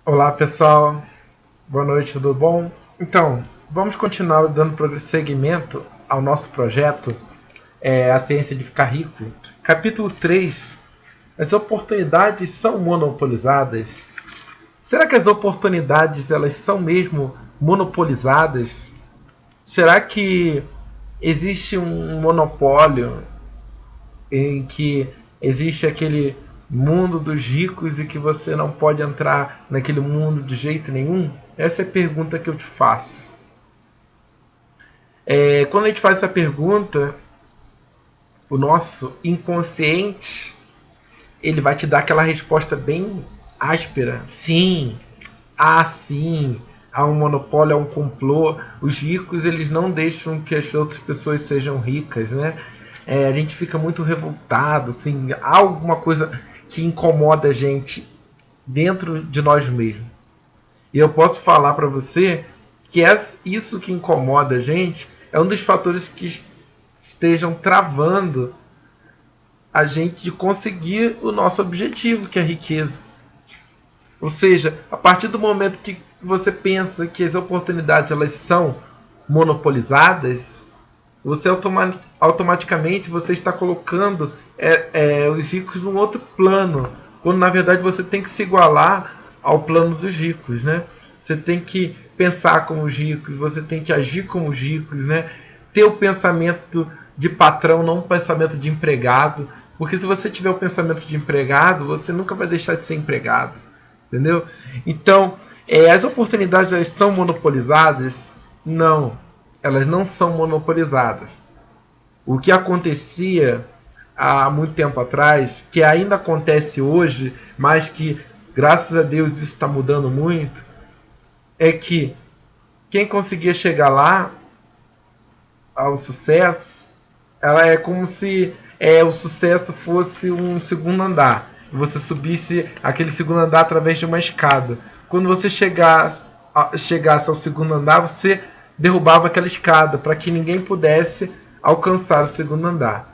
Olá pessoal, boa noite, tudo bom? Então, vamos continuar dando seguimento ao nosso projeto, A Ciência de Ficar Rico. Capítulo 3: As oportunidades são monopolizadas? Será que as oportunidades elas são mesmo monopolizadas? Será que existe um monopólio em que existe aquele mundo dos ricos e que você não pode entrar naquele mundo de jeito nenhum? Essa é a pergunta que eu te faço. Quando a gente faz essa pergunta, o nosso inconsciente ele vai te dar aquela resposta bem áspera. Sim, sim, há um monopólio, há um complô. Os ricos eles não deixam que as outras pessoas sejam ricas, né? A gente fica muito revoltado, assim, há alguma coisa que incomoda a gente dentro de nós mesmos. E eu posso falar para você que isso que incomoda a gente é um dos fatores que estejam travando a gente de conseguir o nosso objetivo, que é a riqueza. Ou seja, a partir do momento que você pensa que as oportunidades elas são monopolizadas, você automaticamente você está colocando os ricos num outro plano, quando na verdade você tem que se igualar ao plano dos ricos, né? Você tem que pensar como os ricos, você tem que agir como os ricos, né? Ter o pensamento de patrão, não o pensamento de empregado, porque se você tiver o pensamento de empregado, você nunca vai deixar de ser empregado, entendeu? Então, as oportunidades elas são monopolizadas? Não, elas não são monopolizadas. O que acontecia há muito tempo atrás, que ainda acontece hoje, mas que graças a Deus isso está mudando muito, é que quem conseguia chegar lá ao sucesso, ela é como se o sucesso fosse um segundo andar. Você subisse aquele segundo andar através de uma escada. Quando você chegasse ao segundo andar, você derrubava aquela escada para que ninguém pudesse alcançar o segundo andar.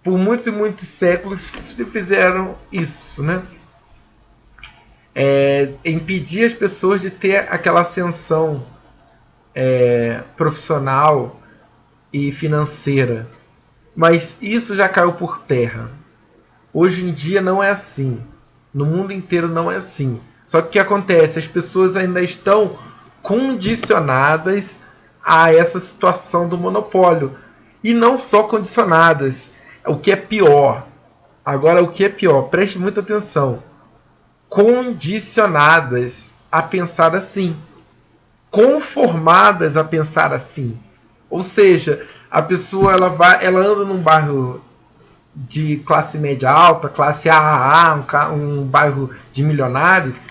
Por muitos e muitos séculos se fizeram isso, né? Impedir as pessoas de ter aquela ascensão profissional e financeira. Mas isso já caiu por terra. Hoje em dia não é assim. No mundo inteiro não é assim. Só que o que acontece? As pessoas ainda estão condicionadas a essa situação do monopólio. E não só condicionadas. O que é pior. Agora, o que é pior? Preste muita atenção. Condicionadas a pensar assim. Conformadas a pensar assim. Ou seja, a pessoa ela anda num bairro de classe média alta, classe AAA, um bairro de milionários,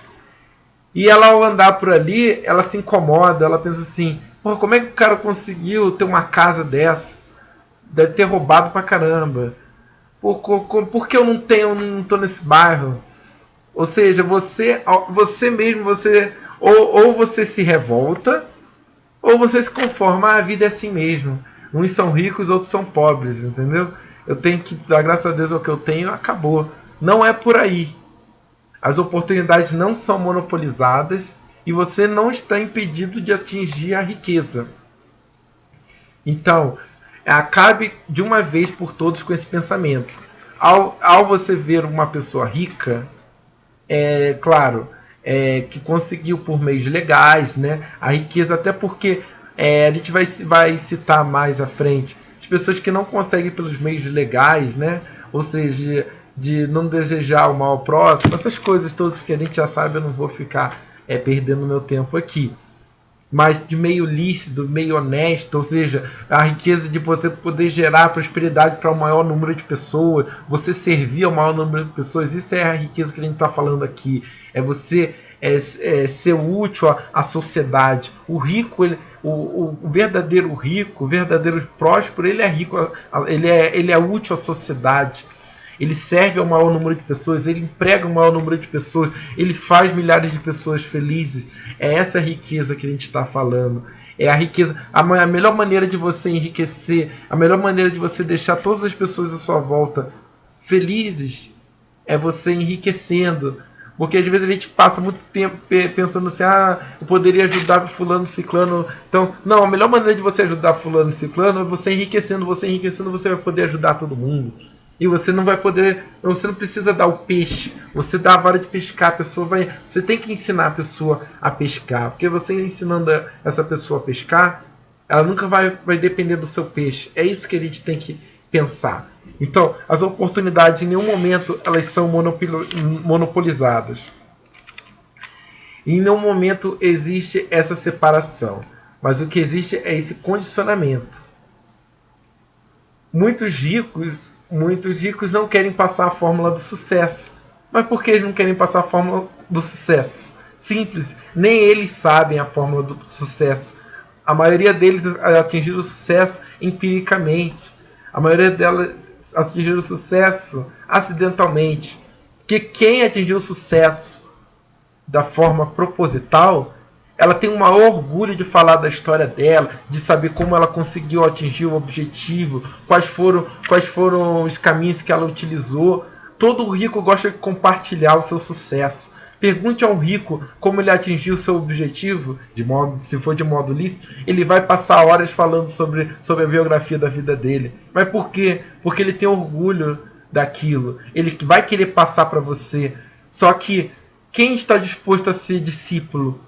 e ela ao andar por ali, ela se incomoda, ela pensa assim, pô, como é que o cara conseguiu ter uma casa dessa? Deve ter roubado pra caramba. Por que eu não tenho, não tô nesse bairro? Ou seja, você mesmo, ou você se revolta, ou você se conforma, a vida é assim mesmo. Uns são ricos, outros são pobres, entendeu? Eu tenho que dar graças a Deus ao que eu tenho, acabou. Não é por aí. As oportunidades não são monopolizadas e você não está impedido de atingir a riqueza. Então, acabe de uma vez por todas com esse pensamento. Ao você ver uma pessoa rica, claro, que conseguiu por meios legais, né, a riqueza, até porque a gente vai citar mais à frente as pessoas que não conseguem pelos meios legais, né, ou seja, de não desejar o mal ao próximo, essas coisas todas que a gente já sabe, eu não vou ficar perdendo meu tempo aqui, mas de meio lícito, meio honesto, ou seja, a riqueza de você poder gerar prosperidade para o maior número de pessoas, você servir ao maior número de pessoas, isso é a riqueza que a gente está falando aqui. É você ser útil à sociedade. O rico, o verdadeiro rico, o verdadeiro próspero, ele é rico, ele é útil à sociedade. Ele serve ao maior número de pessoas, ele emprega o maior número de pessoas, ele faz milhares de pessoas felizes. É essa riqueza que a gente está falando. É a riqueza, a melhor maneira de você enriquecer, a melhor maneira de você deixar todas as pessoas à sua volta felizes é você enriquecendo, Porque às vezes a gente passa muito tempo pensando assim, eu poderia ajudar fulano, ciclano. Então, não, a melhor maneira de você ajudar fulano e ciclano é você enriquecendo, você vai poder ajudar todo mundo. E você não vai poder, você não precisa dar o peixe, você dá a vara de pescar, a pessoa vai, você tem que ensinar a pessoa a pescar, porque você ensinando essa pessoa a pescar, ela nunca vai depender do seu peixe. É isso que a gente tem que pensar. Então, as oportunidades em nenhum momento elas são monopolizadas. Em nenhum momento existe essa separação, mas o que existe é esse condicionamento. Muitos ricos não querem passar a fórmula do sucesso. Mas por que eles não querem passar a fórmula do sucesso? Simples, nem eles sabem a fórmula do sucesso. A maioria deles atingiram o sucesso empiricamente. A maioria delas atingiram o sucesso acidentalmente. Que quem atingiu o sucesso da forma proposital, ela tem um maior orgulho de falar da história dela, de saber como ela conseguiu atingir o objetivo, quais foram os caminhos que ela utilizou. Todo rico gosta de compartilhar o seu sucesso. Pergunte ao rico como ele atingiu o seu objetivo, se for de modo lícito, ele vai passar horas falando sobre a biografia da vida dele. Mas por quê? Porque ele tem orgulho daquilo. Ele vai querer passar para você. Só que quem está disposto a ser discípulo?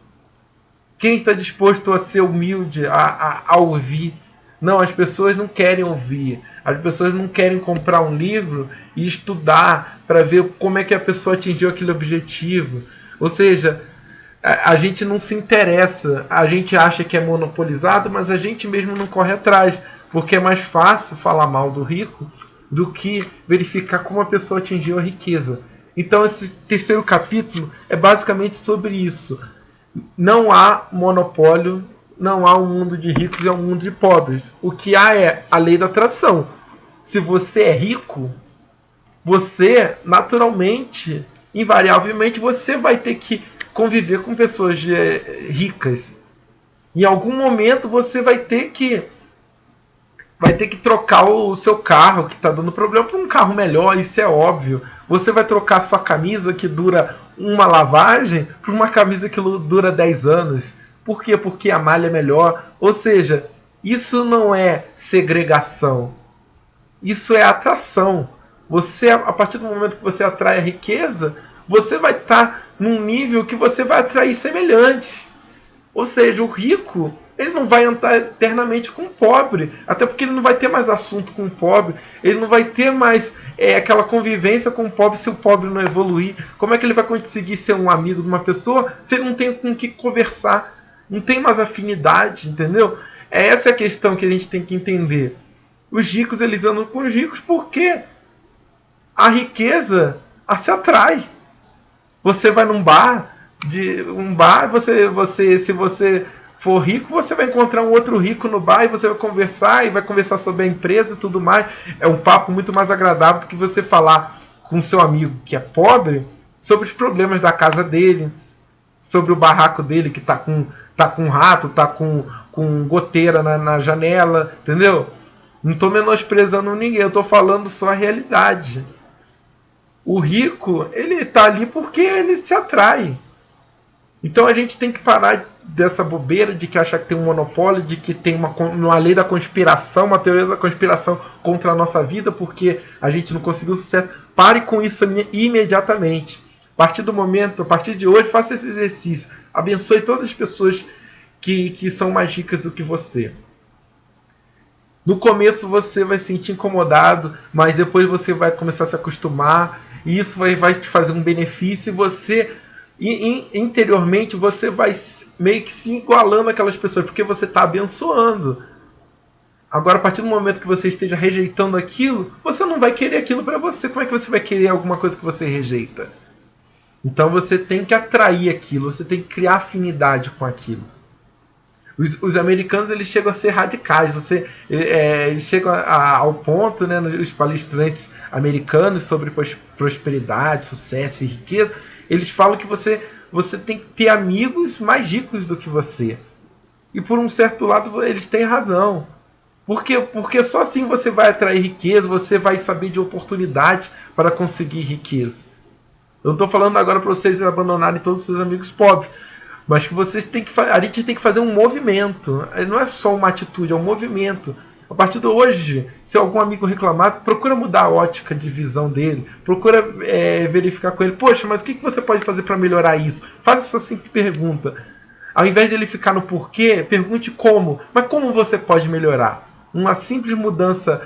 Quem está disposto a ser humilde, a ouvir? Não, as pessoas não querem ouvir. As pessoas não querem comprar um livro e estudar para ver como é que a pessoa atingiu aquele objetivo. Ou seja, a gente não se interessa. A gente acha que é monopolizado, mas a gente mesmo não corre atrás. Porque é mais fácil falar mal do rico do que verificar como a pessoa atingiu a riqueza. Então esse terceiro capítulo é basicamente sobre isso. Não há monopólio, não há um mundo de ricos e um mundo de pobres. O que há é a lei da atração. Se você é rico, você naturalmente, invariavelmente, você vai ter que conviver com pessoas ricas. Em algum momento você vai ter que trocar o seu carro que está dando problema por um carro melhor, isso é óbvio. Você vai trocar sua camisa que dura uma lavagem por uma camisa que dura 10 anos. Por quê? Porque a malha é melhor. Ou seja, isso não é segregação. Isso é atração. Você, a partir do momento que você atrai a riqueza, você vai estar num nível que você vai atrair semelhantes. Ou seja, o rico, ele não vai andar eternamente com o pobre, até porque ele não vai ter mais assunto com o pobre, ele não vai ter mais aquela convivência com o pobre se o pobre não evoluir. Como é que ele vai conseguir ser um amigo de uma pessoa se ele não tem com o que conversar? Não tem mais afinidade, entendeu? Essa é a questão que a gente tem que entender. Os ricos, eles andam com os ricos porque a riqueza se atrai. Você vai num bar, se você for rico, você vai encontrar um outro rico no bar e você vai conversar sobre a empresa e tudo mais. É um papo muito mais agradável do que você falar com seu amigo que é pobre sobre os problemas da casa dele, sobre o barraco dele que tá com rato, tá com goteira na janela, entendeu? Não estou menosprezando ninguém, eu estou falando só a realidade. O rico, ele está ali porque ele se atrai. Então a gente tem que parar dessa bobeira de que achar que tem um monopólio, de que tem uma lei da conspiração, uma teoria da conspiração contra a nossa vida, porque a gente não conseguiu sucesso. Pare com isso imediatamente. A partir de hoje, faça esse exercício. Abençoe todas as pessoas que são mais ricas do que você. No começo você vai se sentir incomodado, mas depois você vai começar a se acostumar, e isso vai te fazer um benefício, e você, interiormente, você vai meio que se igualando àquelas pessoas, porque você está abençoando. Agora, a partir do momento que você esteja rejeitando aquilo, você não vai querer aquilo para você. Como é que você vai querer alguma coisa que você rejeita? Então você tem que atrair aquilo, você tem que criar afinidade com aquilo. Os americanos, eles chegam a ser radicais. Eles chegam ao ponto, né, os palestrantes americanos sobre prosperidade, sucesso e riqueza, eles falam que você tem que ter amigos mais ricos do que você. E por um certo lado eles têm razão. Por quê? Porque só assim você vai atrair riqueza, você vai saber de oportunidades para conseguir riqueza. Eu não estou falando agora para vocês abandonarem todos os seus amigos pobres, mas que vocês têm que a gente tem que fazer um movimento. Não é só uma atitude, é um movimento. A partir de hoje, se algum amigo reclamar, procura mudar a ótica de visão dele, procura verificar com ele, poxa, mas o que você pode fazer para melhorar isso? Faça essa simples pergunta. Ao invés de ele ficar no porquê, pergunte como. Mas como você pode melhorar? Uma simples mudança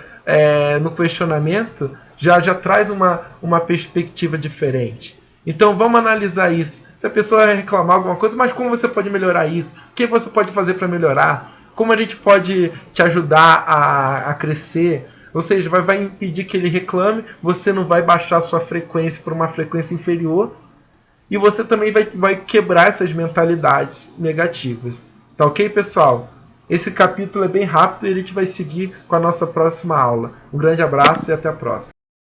no questionamento já traz uma perspectiva diferente. Então vamos analisar isso. Se a pessoa reclamar alguma coisa, mas como você pode melhorar isso? O que você pode fazer para melhorar? Como a gente pode te ajudar a crescer? Ou seja, vai impedir que ele reclame, você não vai baixar sua frequência para uma frequência inferior, e você também vai quebrar essas mentalidades negativas. Tá ok, pessoal? Esse capítulo é bem rápido e a gente vai seguir com a nossa próxima aula. Um grande abraço e até a próxima.